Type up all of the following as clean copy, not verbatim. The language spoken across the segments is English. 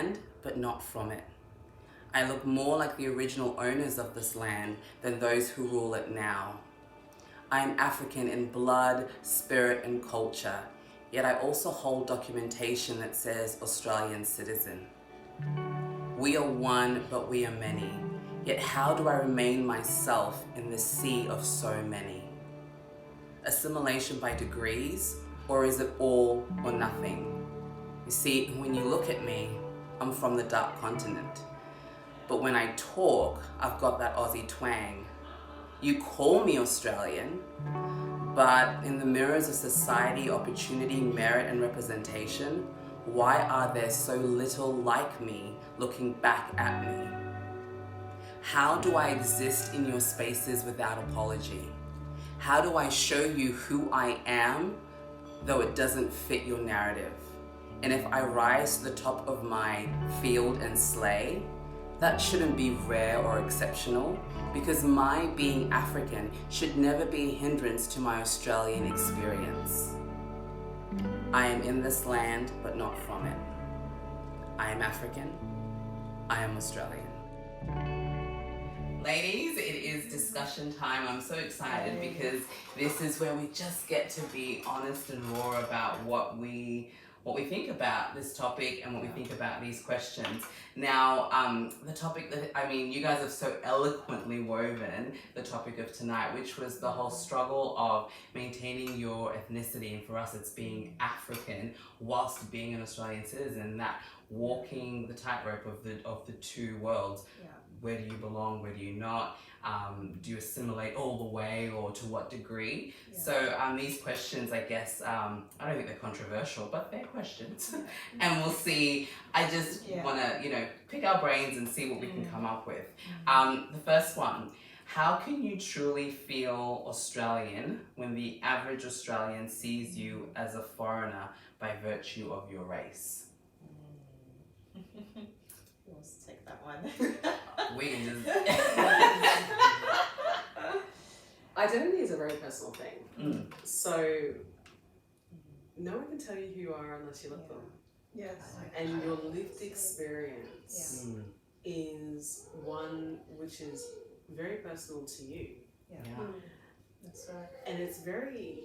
land, but not from it. I look more like the original owners of this land than those who rule it now. I am African in blood, spirit, and culture, yet I also hold documentation that says Australian citizen. We are one, but we are many. Yet how do I remain myself in this sea of so many? Assimilation by degrees, or is it all or nothing? You see, when you look at me, I'm from the dark continent. But when I talk, I've got that Aussie twang. You call me Australian, but in the mirrors of society, opportunity, merit, and representation, why are there so little like me looking back at me? How do I exist in your spaces without apology? How do I show you who I am, though it doesn't fit your narrative? And if I rise to the top of my field and slay, that shouldn't be rare or exceptional, because my being African should never be a hindrance to my Australian experience. I am in this land, but not from it. I am African. I am Australian. Ladies, it is discussion time. I'm so excited because this is where we just get to be honest and raw about what we think about this topic and what we think about these questions. Now, the topic that, you guys have so eloquently woven the topic of tonight, which was the whole struggle of maintaining your ethnicity, and for us it's being African whilst being an Australian citizen, that walking the tightrope of the two worlds. Yeah. Where do you belong, where do you not? Do you assimilate all the way, or to what degree? Yeah. So these questions, I guess, I don't think they're controversial, but they're questions. And we'll see. I just want to, pick our brains and see what we can come up with. The first one, how can you truly feel Australian when the average Australian sees you as a foreigner by virtue of your race? Let's take that one. We can just... Identity is a very personal thing. So no one can tell you who you are unless you let them. Yes. And your lived experience is one which is very personal to you. That's right. And it's very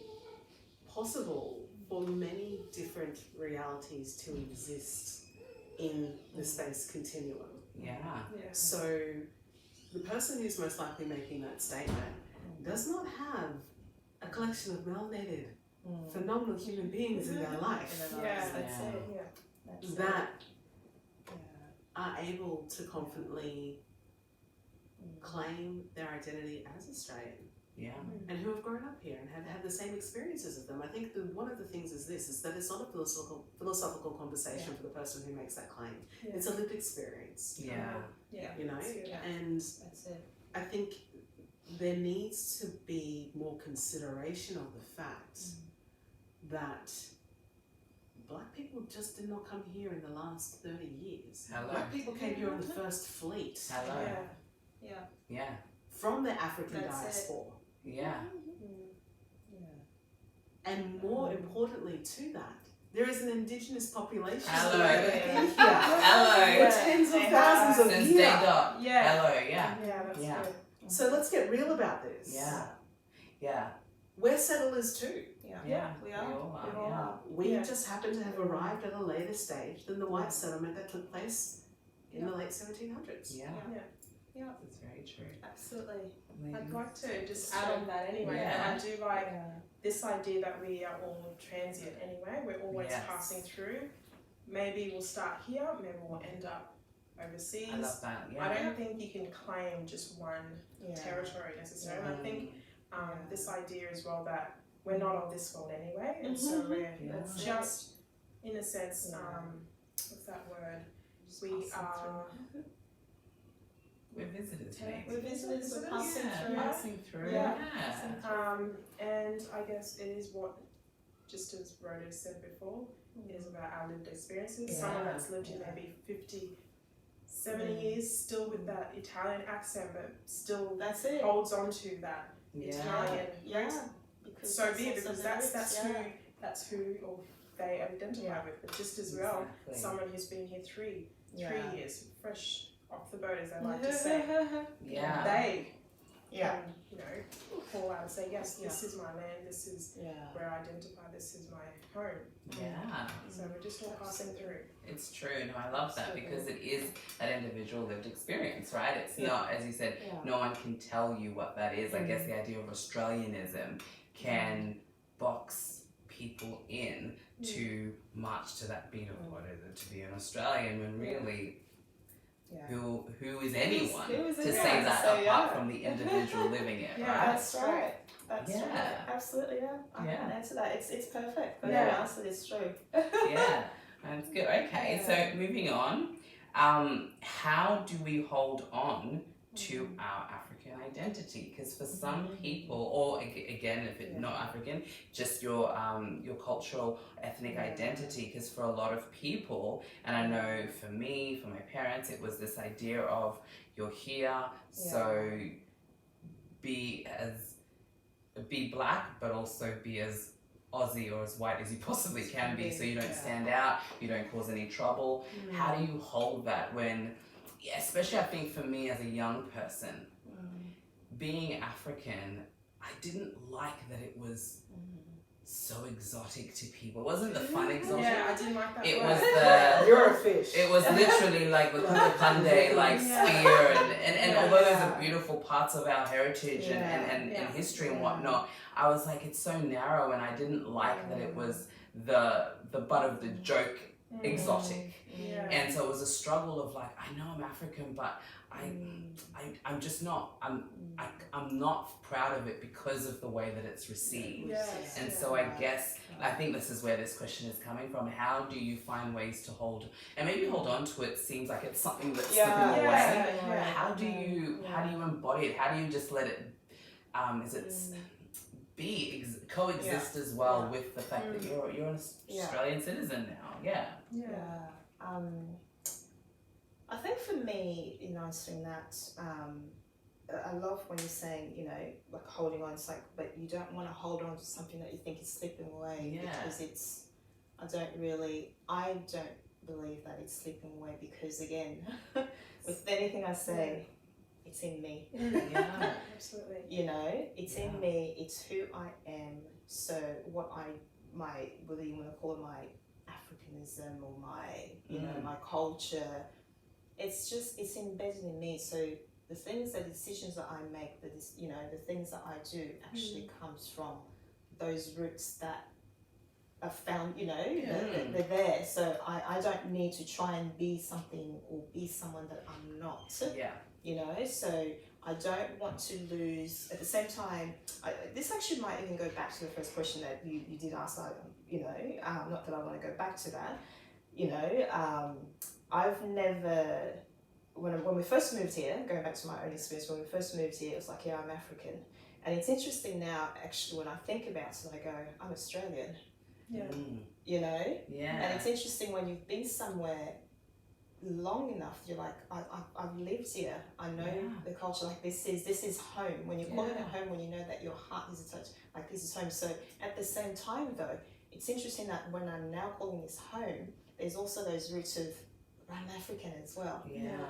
possible for many different realities to exist in the space continuum. So the person who's most likely making that statement does not have a collection of melanated, phenomenal human beings in their life that are able to confidently claim their identity as Australian. And who have grown up here and have had the same experiences as them. I think one of the things is that it's not a philosophical conversation for the person who makes that claim. It's a lived experience. And that's it. I think there needs to be more consideration of the fact that Black people just did not come here in the last 30 years. Black people came here on the first fleet. From the African diaspora. And more importantly to that, there is an indigenous population Hello. that have been here Hello. for tens of thousands of Since years. day dot. Hello, That's good. So let's get real about this. We're settlers too. We are. We just happen to have arrived at a later stage than the white settlement that took place in the late 1700s. That's very true. Absolutely. I'd like to just add on that anyway. And I do like this idea that we are all transient anyway. We're always passing through. Maybe we'll start here, maybe we'll end up overseas. I love that. I don't think you can claim just one territory necessarily. I think this idea as well that we're not of this world anyway, and so we're just, in a sense, what's that word? We are... We're visitors, maybe. We're visitors, we're passing through. Passing through. And I guess it is what, just as Rhoda said before, it is about our lived experiences. Someone that's lived here maybe 50, 70 years, still with that Italian accent, but still holds on to that Italian. Because so be it, because that's who or they identify with. But just as well, someone who's been here 3, 3 years, fresh off the boat, as I like to say. Yeah. They Yeah. can, you know, call out and say, yes, this is my land, this is where I identify, this is my home. Yeah. So we're just all passing through. It's true. No, I love that because it is that individual lived experience, right? It's not, as you said, no one can tell you what that is. I guess the idea of Australianism can box people in to march to that beat of what is it to be an Australian when really who is anyone to say that apart from the individual living it, right? That's right. That's right. Absolutely, I can answer that. It's perfect. But the answer is true. Yeah, that's good. Okay, so moving on. How do we hold on to our African identity? Because for some people, or again, if it's not African, just your cultural ethnic identity. Because for a lot of people, and I know for me, for my parents, it was this idea of you're here, so be black, but also be as Aussie or as white as you possibly can be, so you don't stand out, you don't cause any trouble. How do you hold that when, especially I think for me as a young person, being African, I didn't like that it was so exotic to people. It wasn't the fun exotic. Yeah, I didn't like that It word. was the... You're a fish. It was literally like the Kundakande, like spear, and although those are beautiful parts of our heritage and history and whatnot, I was like, it's so narrow, and I didn't like that it was the butt of the joke exotic. And so it was a struggle of like, I know I'm African, but I'm just not, I'm not proud of it because of the way that it's received. And so I guess, I think this is where this question is coming from. How do you find ways to hold, and maybe hold on to it seems like it's something that's slipping away. How do you embody it? How do you just let it, coexist as well with the fact that you're an Australian citizen now? I think for me, in answering that, I love when you're saying, you know, like holding on. It's like, but you don't want to hold on to something that you think is slipping away because I don't believe that it's slipping away because again, with anything I say, it's in me. Absolutely. You know, it's in me. It's who I am. So whether you want to call it my Africanism or my, you know, my culture, it's embedded in me. So the decisions that I make, the things that I do actually comes from those roots that are found, you know, they're there. So I don't need to try and be something or be someone that I'm not. You know, so I don't want to lose. At the same time, this actually might even go back to the first question that you did ask. You know, not that I want to go back to that. You know, I've never. When we first moved here, going back to my own experience, when we first moved here, it was like, yeah, I'm African. And it's interesting now, actually, when I think about it, I go, I'm Australian. You know? And it's interesting when you've been somewhere long enough, you're like, I've lived here. I know the culture. Like, this is home. When you're calling it home, when you know that your heart is attached, like, this is home. So at the same time, though, it's interesting that when I'm now calling this home, there's also those roots of I'm African as well.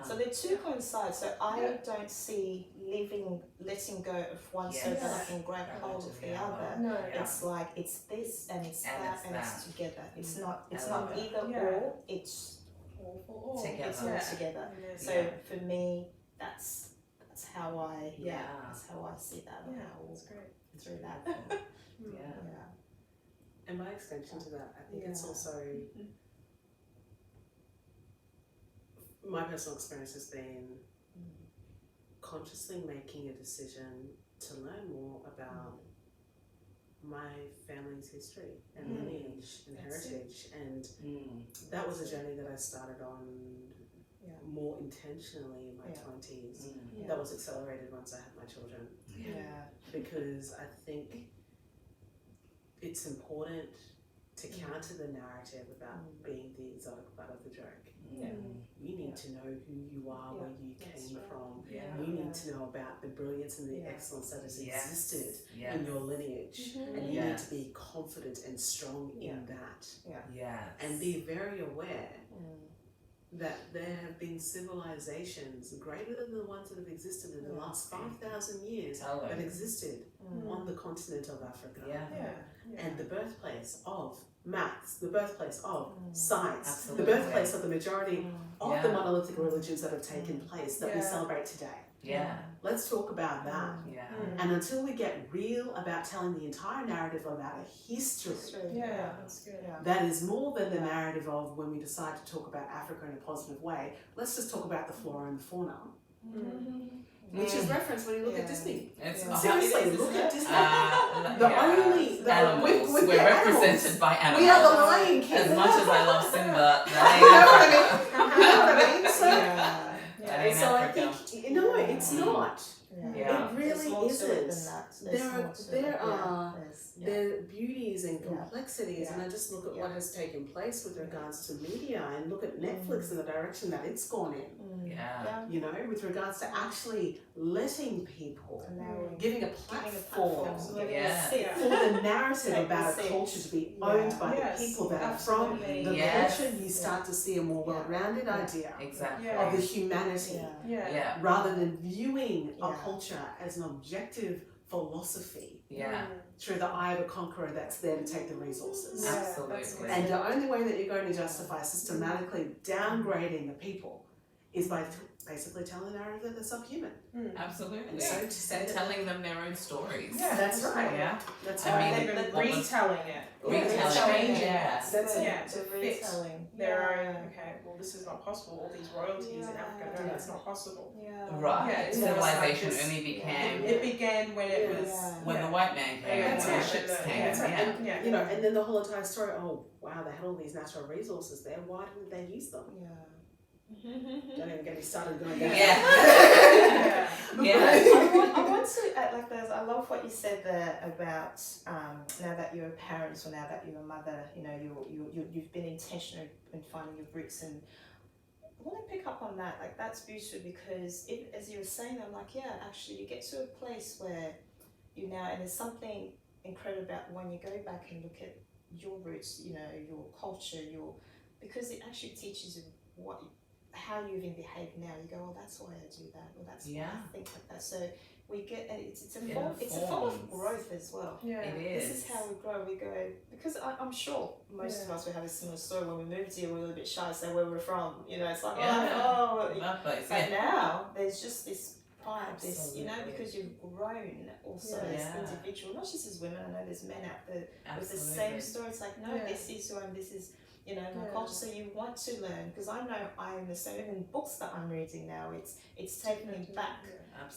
So the two coincide. So I don't see letting go of one so that I can grab hold of the other. It's like it's this and it's that and it's together. It's not either or. It's all together. It's all together. So for me, that's how I that's how I see that. That's great. Through that. And my extension to that, I think it's also. My personal experience has been consciously making a decision to learn more about my family's history and lineage and heritage, and that was a journey that I started on more intentionally in my 20s. That was accelerated once I had my children. Because I think it's important to counter the narrative about being the exotic butt of the joke. You need to know who you are, where you came from. You need to know about the brilliance and the excellence that has existed in your lineage. And you need to be confident and strong in that. And be very aware that there have been civilizations greater than the ones that have existed in the last 5,000 years that existed on the continent of Africa. And the birthplace of maths, the birthplace of science, the birthplace of the majority of the monolithic religions that have taken place that we celebrate today. Let's talk about that. And until we get real about telling the entire narrative about a history, that's good. that is more than the narrative of when we decide to talk about Africa in a positive way, let's just talk about the flora and the fauna. Which is referenced when you look at Disney. Seriously, look at Disney. Animals. We're represented by animals. We are the Lion King. As much as I love Simba, you know what I mean? So I think, it's not. It really isn't. There are beauties and complexities, and I just look at what has taken place with regards to media, and look at Netflix and the direction that it's gone in. You know, with regards to actually letting people, giving a platform for the narrative about a culture to be owned by the people that are from the culture. You start to see a more well-rounded idea of the humanity, rather than viewing a culture as an objective philosophy through the eye of a conqueror that's there to take the resources. Absolutely. And the only way that you're going to justify systematically downgrading the people is by basically telling the narrative that they're subhuman. Absolutely. And so to say and telling them their own stories. That's right. That's I right. mean, retelling it. Retelling. That's it. To fit retelling. their own, well, this is not possible. All these royalties in Africa, no, that's not possible. Right. Civilization only became... It began when it was... When the white man came, when the ships came. And, you know, and then the whole entire story, oh, wow, they had all these natural resources there. Why didn't they use them? Don't even get me started going down. I want to I love what you said there about now that you're a parent or now that you're a mother, you know, you've been intentional in finding your roots, and I want to pick up on that. Like, that's beautiful, because as you were saying, I'm like, actually you get to a place where you now, and there's something incredible about when you go back and look at your roots, you know, your culture, because it actually teaches you how you even behave now. You go, oh, that's why I do that, or that's why I think like that. So we get, and it's a form of growth as well. It is. This is how we grow. We go, because I'm sure most of us will have a similar story. When we moved here, we were a little bit shy to say where we're from. You know, it's like, but now there's just this pride, this, you know, because you've grown also as individual, not just as women. I know there's men out there with the same story. It's like, no, this is who I am. This is, you know, my culture. So you want to learn, because I know I am the same. Even books that I'm reading now, it's taking me back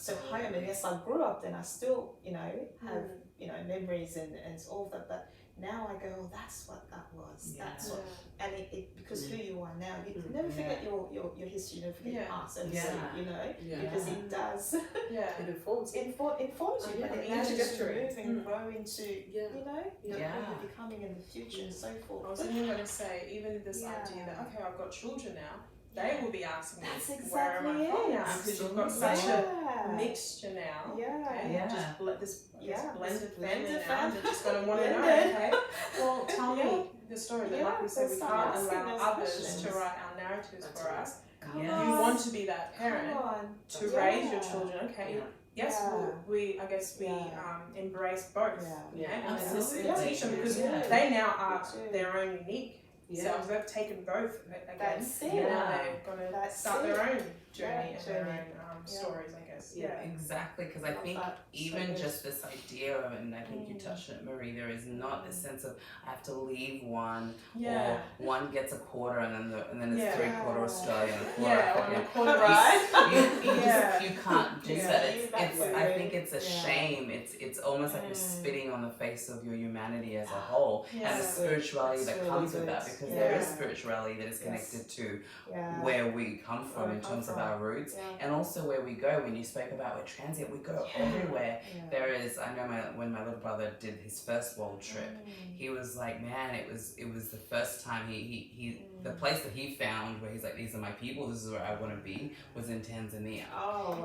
to home. And yes, I grew up, then I still, you know, have you know, memories and all of that. But now I go, oh, that's what that was. That's what, and it because who you are now, you never forget your history. You never forget your past, and you know, because it does. It informs you. Informs you, but it allows you to move and grow into, you know, who you're becoming in the future and so forth. I was even going to say, even this idea that, okay, I've got children now, they will be asking me, where am I from now? Because you've got such a mixture now. This blended family now. They're just going to want to know, okay, well, tell me the story. But like we said, we can't allow others to write our narratives for us. You want to be that parent to raise your children, okay? Yes, I guess we embrace both. And teach them, because they now are their own unique selves. They've taken both again. That's it. Now they're going to start their own journey and their own stories, I guess. Exactly, because I think even just this idea of, and I think you touched on it, Marie, there is not a sense of I have to leave one, or one gets a quarter and then it's 3/4 Australian, a quarter African. You can't do that. It's I think it's a shame. It's almost like you're spitting on the face of your humanity as a whole, and the spirituality that comes with that, because there is spirituality that is connected to where we come from in terms of our roots, and also where we go. When you spoke about we're transient, we go everywhere. There is, I know when my little brother did his first world trip, he was like, man, it was the first time he the place that he found where he's like, these are my people, this is where I want to be, was in Tanzania.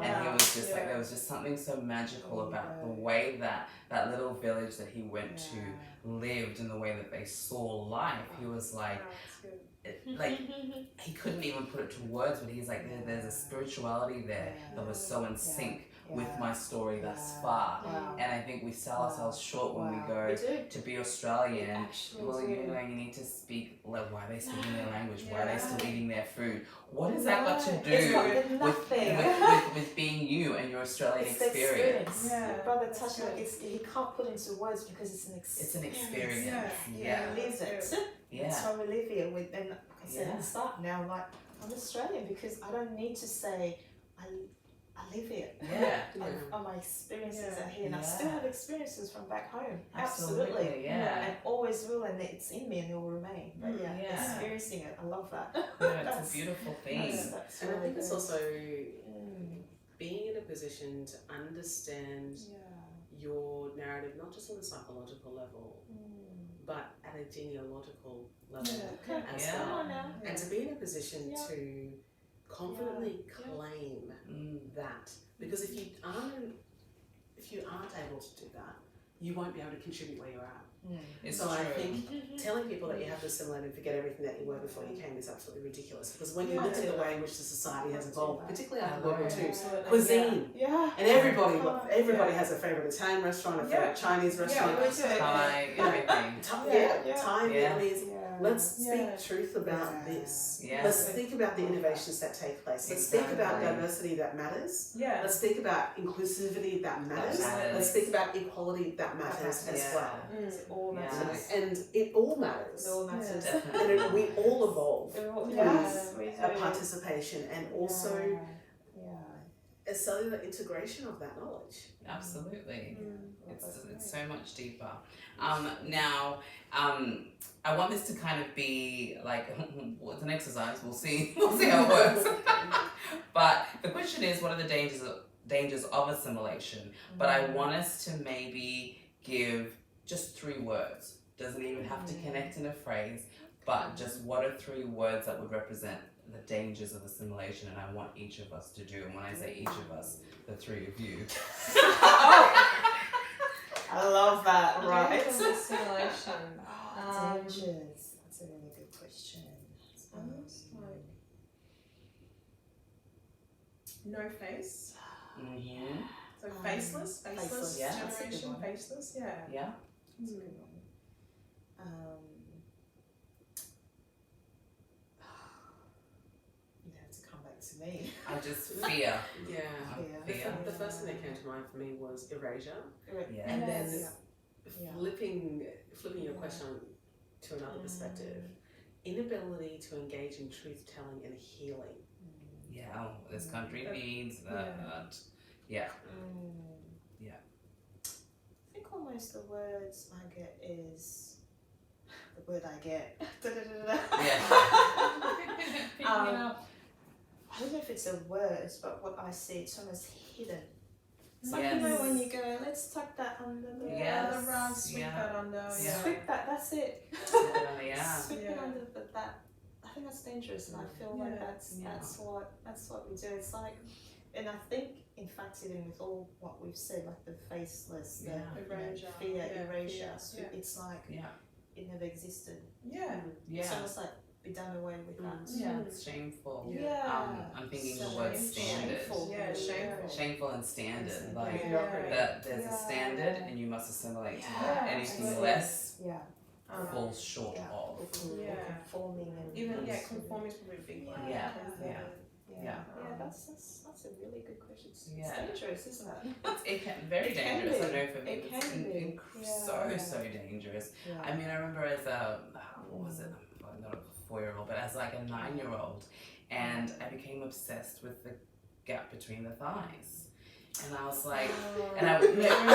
And he was just like, there was just something so magical about the way that little village that he went to lived, and the way that they saw life. He was like, like he couldn't even put it to words, but he's like, there's a spirituality there that was so in sync with my story thus far. And I think we sell ourselves short when we go to be Australian. Well, you know, you need to speak, like, why are they speaking their language? Why are they still eating their food? What has that got to do with being you and your Australian experience? Your brother touched on it. He can't put into words because it's an experience. It's an experience. He lives it. That's why we live here. And like I said at the start, now like I'm Australian because I don't need to say I live here. My experiences are here, and I still have experiences from back home. Absolutely. And always will, and it's in me, and it will remain. But experiencing it, I love that. It's a beautiful thing. That's really, and I think it's also being in a position to understand your narrative, not just on a psychological level, but at a genealogical level as well. And to be in a position to confidently claim that, because if you aren't able to do that, you won't be able to contribute where you're at. So I think telling people that you have to assimilate and forget everything that you were before you came is absolutely ridiculous, because when you look at the way in which the society has evolved, particularly after World War II, cuisine, and everybody has a favourite Italian restaurant, a favourite Chinese restaurant, Thai, everything. Thai, Vietnamese. Let's speak truth about this. Let's think about the innovations that take place. Let's think about diversity that matters. Let's think about inclusivity that matters. Let's think about equality that matters as well. It all matters. And it all matters. It all matters. And we all evolve with a participation and also a cellular integration of that knowledge. Absolutely. It's so much deeper. Now, I want this to kind of be like, it's an exercise, we'll see how it works. But the question is, what are the dangers of assimilation? But I want us to maybe give just 3 words. Doesn't even have to connect in a phrase, but just what are 3 words that would represent the dangers of assimilation, and I want each of us to do. And when I say each of us, the 3 of you. I love that. Right. Assimilation. Dangers. That's a really good question. No face. So Yeah. Faceless generation, faceless. Yeah. That's a good one. You have to come back to me. I just fear. The first thing that came to mind for me was erasure. Yeah. And then flipping your question to another perspective, inability to engage in truth-telling and healing. This country needs that. I think almost the words I get is the word I get. I don't know if it's a word, but what I see, it's almost hidden. It's like, you know, when you go, let's tuck that under the rug, sweep that under. Sweep that, that's it. Sweep it under, but that, I think that's dangerous, and I feel like that's what we do. It's like, and I think, in fact, even with all what we've said, like the faceless, the erasure, fear, erasure, it's like it never existed. It's almost like be done away with that. It's shameful. I'm thinking So the word standard. Shameful and standard. Like that there's a standard and you must assimilate to that. Anything less falls short of. Conforming and even conforming is probably a big one. That's a really good question. It's dangerous, isn't it? It can very dangerous. I know for me it's so dangerous. I mean, I remember as a what was it? Not a 4-year-old, but as like a 9-year-old, and I became obsessed with the gap between the thighs, and I was like, and I would never.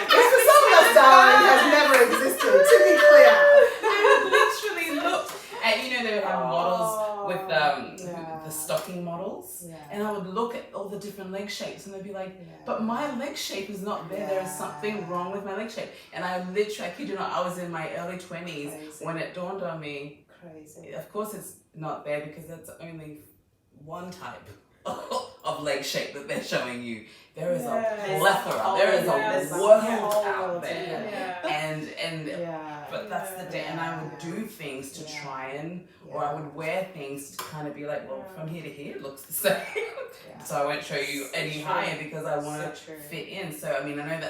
This is something that's darling has never existed. To be clear, I literally looked at they would have models with the stocking models, and I would look at all the different leg shapes, and they'd be like, but my leg shape is not there. There is something wrong with my leg shape, and I kid you not, I was in my early 20s when it dawned on me. Of course, it's not there because that's only one type of leg shape that they're showing you. There is a plethora. There is a world out there, and but but that's the day, and I would do things to try and, or I would wear things to kind of be like, well, from here to here it looks the same. So I won't show you any higher because I want to fit in. So I mean, I know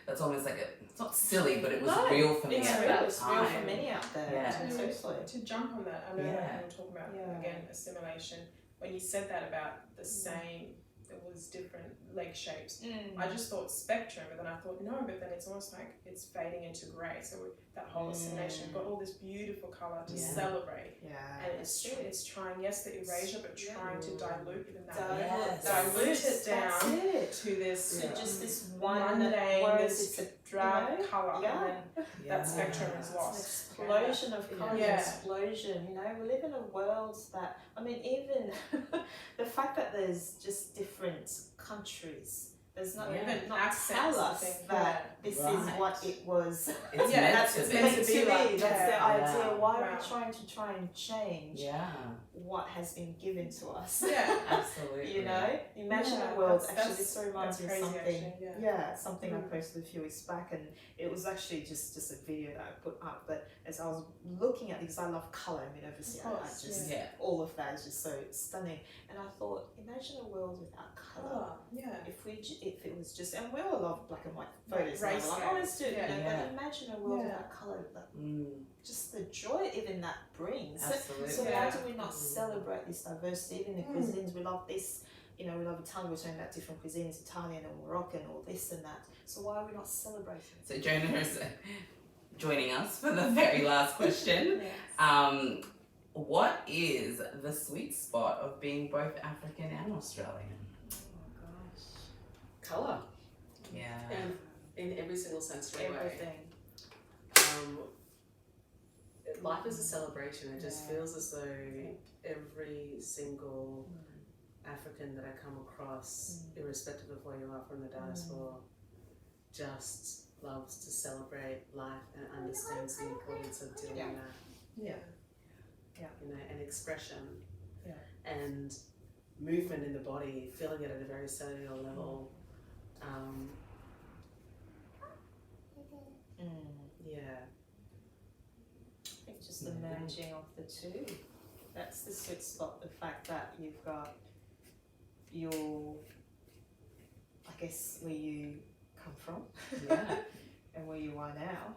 that's almost like it's not silly, but it was real for me at that It's time. real for many out there. To jump on that, I know that we're talking about again assimilation. When you said that about the same, it was different leg shapes. I just thought spectrum, but then I thought no, but then it's almost like it's fading into grey. So that whole assimilation got all this beautiful colour to celebrate. And it's trying, yes, the erasure, but trying to dilute even that. Dilute it down to this just this one mundane, this drab colour, and then that spectrum is lost. Explosion of colour, explosion. You know, we live in a world that, I mean, even the fact that there's just different countries. There's not even tell us that this is what it was. It's meant to be like. That's the idea. Why are we trying and change what has been given to us? Absolutely. You know, imagine a world. Actually, this reminds me of something. Something I posted a few weeks back, and it was actually just a video that I put up. But as I was looking at it, because I love color, I mean, obviously, I just all of that is just so stunning. And I thought, imagine a world without color. If it was just, and we all love black and white photos. Like, oh, let's do it. But imagine a world without color. Like, just the joy even that brings. Absolutely. So why do we not celebrate this diversity? Even the cuisines, we love this. You know, we love Italian. We're talking about different cuisines, Italian or Moroccan or this and that. So why are we not celebrating? So Jonah is joining us for the very last question. What is the sweet spot of being both African and Australian? Colour. And in every single sensory way. Life is a celebration. It just feels as though every single African that I come across, irrespective of where you are from the diaspora, just loves to celebrate life and understands the importance of doing that. You know, and expression and movement in the body, feeling it at a very cellular level. I think just the merging of the two. That's the sweet spot. The fact that you've got your, I guess, where you come from, and where you are now.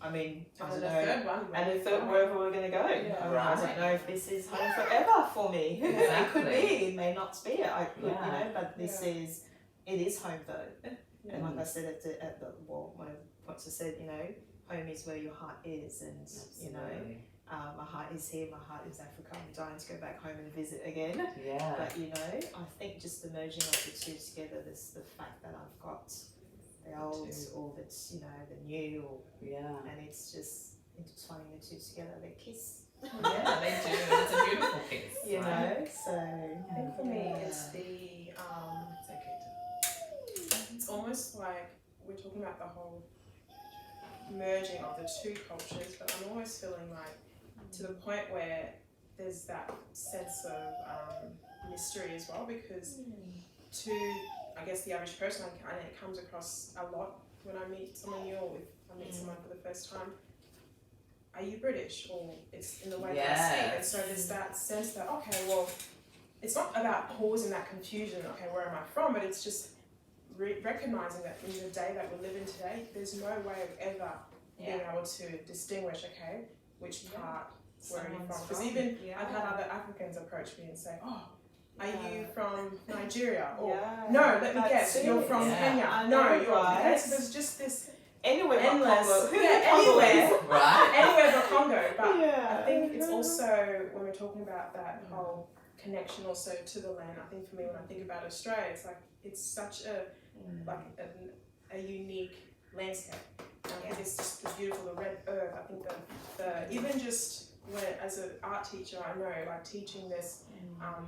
I mean, I don't know. And the third, wherever we're going to go. I don't know if this is home forever for me. It could be. It may not be. You know, but it is home though. And like I said at the one of the points I said, you know, home is where your heart is, and you know, my heart is here. My heart is Africa. I'm dying to go back home and visit again. But you know, I think just the merging of the two together. This the fact that I've got the old or the, you know, the new, and it's just intertwining the two together. They kiss. They do. It's a beautiful kiss. You know, so I think for me it's the it's almost like we're talking about the whole merging of the two cultures, but I'm always feeling like to the point where there's that sense of mystery as well, because to, I guess, the average person, and it comes across a lot when I meet someone new or if I meet someone for the first time. Are you British? Or it's in the way that I speak. And so there's that sense that, okay, well, it's not about causing that confusion, okay, where am I from? But it's just recognising that in the day that we're living today, there's no way of ever being able to distinguish, okay, which part, where are you from? Because even I've had other Africans approach me and say, oh, are you from Nigeria? Or no, let me guess, you're from Kenya. No, you're right. So there's just this anywhere endless, but Congo. Anywhere but Congo. But I think it's also when we're talking about that whole connection also to the land. I think for me, when I think about Australia, it's like it's such a unique landscape. It's just beautiful, the red earth. I think the even just when as an art teacher, I know like teaching this,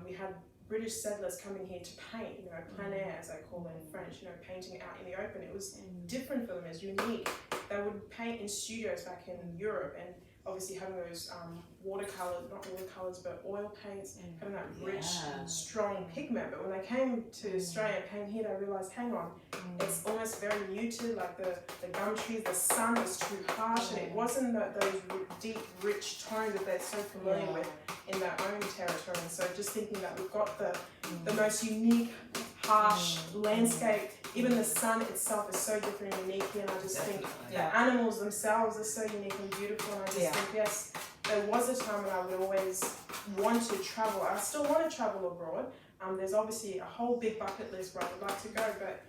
we had British settlers coming here to paint, you know, plein air as they call it in French, you know, painting out in the open. It was different for them, it was unique. They would paint in studios back in Europe, and obviously having those not watercolors, but oil paints, having that rich, strong pigment. But when they came to Australia and came here, they realised, hang on, it's almost very muted, like the gum trees, the sun was too harsh, and it wasn't those deep, rich tones that they're so familiar with in their own territory. And so just thinking that we've got the most unique, harsh landscape. Even the sun itself is so different and unique, and I just think the animals themselves are so unique and beautiful, and I just think, yes, there was a time when I would always want to travel. I still want to travel abroad. There's obviously a whole big bucket list where I would like to go, but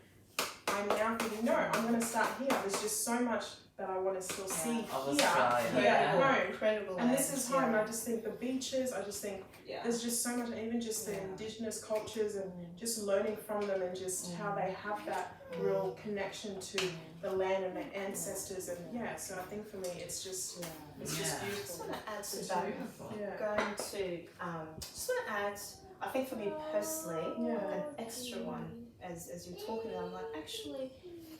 I'm now thinking, no, I'm going to start here. There's just so much that I want to still see here at home. Incredible. And this is home. I just think the beaches, I just think there's just so much, and even just the indigenous cultures and just learning from them, and just how they have that real connection to the land and their ancestors. And so I think for me it's just it's just beautiful. I just want to add to that. Going to just want to add, I think for me personally, an extra one as you're talking, I'm like, actually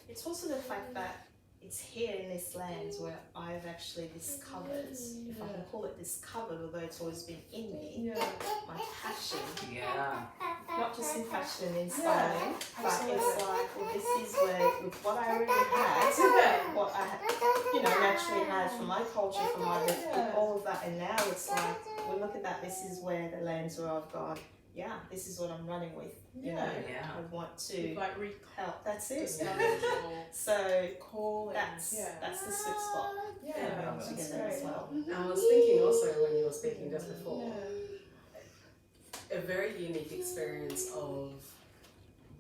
it's also the fact that it's here in this land where I've actually discovered, if I can call it discovered, although it's always been in me, my passion. Not just in fashion and in styling, but it's like, well, this is where, with what I already had, what I naturally had from my culture, from my all of that, and now it's like, well, look at that, this is where the lands where I've gone, this is what I'm running with. I want to help. That's it. So that's the sweet spot. Together as well. I was thinking also when you were speaking just before, a very unique experience of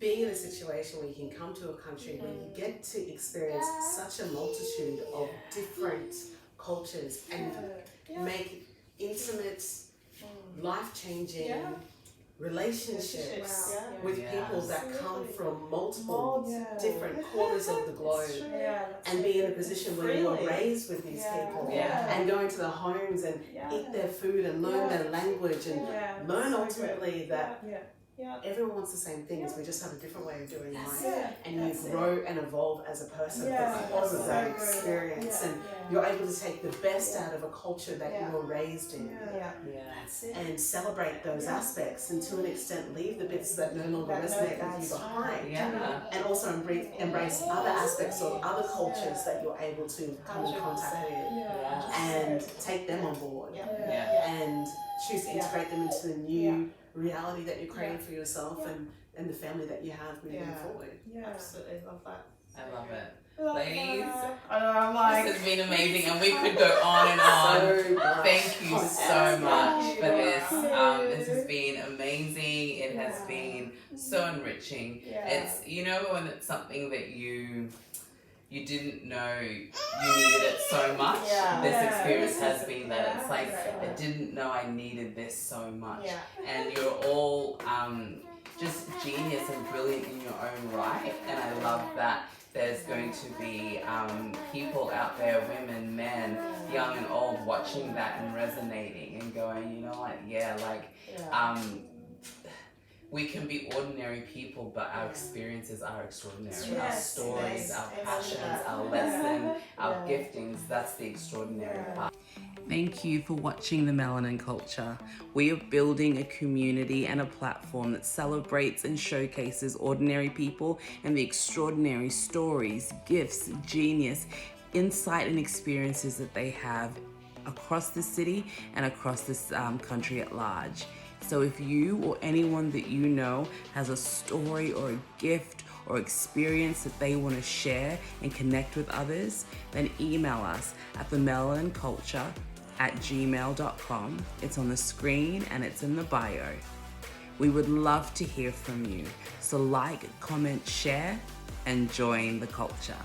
being in a situation where you can come to a country where you get to experience such a multitude of different cultures and make intimate, life-changing relationships with people that come from multiple different corners of the globe, and be in a position where you're raised with these people and go into their homes and eat their food and learn their language and learn ultimately that everyone wants the same things, we just have a different way of doing life, and you grow and evolve as a person because of that experience, and you're able to take the best out of a culture that you were raised in and celebrate those aspects, and to an extent leave the bits that no longer resonate with you behind, and also embrace other aspects of other cultures that you're able to come in contact with and take them on board and choose to integrate them into the new reality that you're creating for yourself and the family that you have moving forward. Absolutely love that. I love it. Ladies, I know, I'm like, this has been amazing, and we could go on and on. Thank you so much for this. This has been amazing. It has been so enriching. It's, when it's something that you didn't know you needed it so much. This experience has been that. It's like, I didn't know I needed this so much. And you're all just genius and brilliant in your own right. And I love that there's going to be people out there, women, men, young and old, watching that and resonating and going, you know what, we can be ordinary people, but our experiences are extraordinary. Our stories, our passions, our lesson, our giftings, that's the extraordinary part. Thank you for watching The Melanin Culture. We are building a community and a platform that celebrates and showcases ordinary people and the extraordinary stories, gifts, genius, insight and experiences that they have across the city and across this country at large. So if you or anyone that you know has a story or a gift or experience that they want to share and connect with others, then email us at themelaninculture@gmail.com. It's on the screen and it's in the bio. We would love to hear from you. So like, comment, share, and join the culture.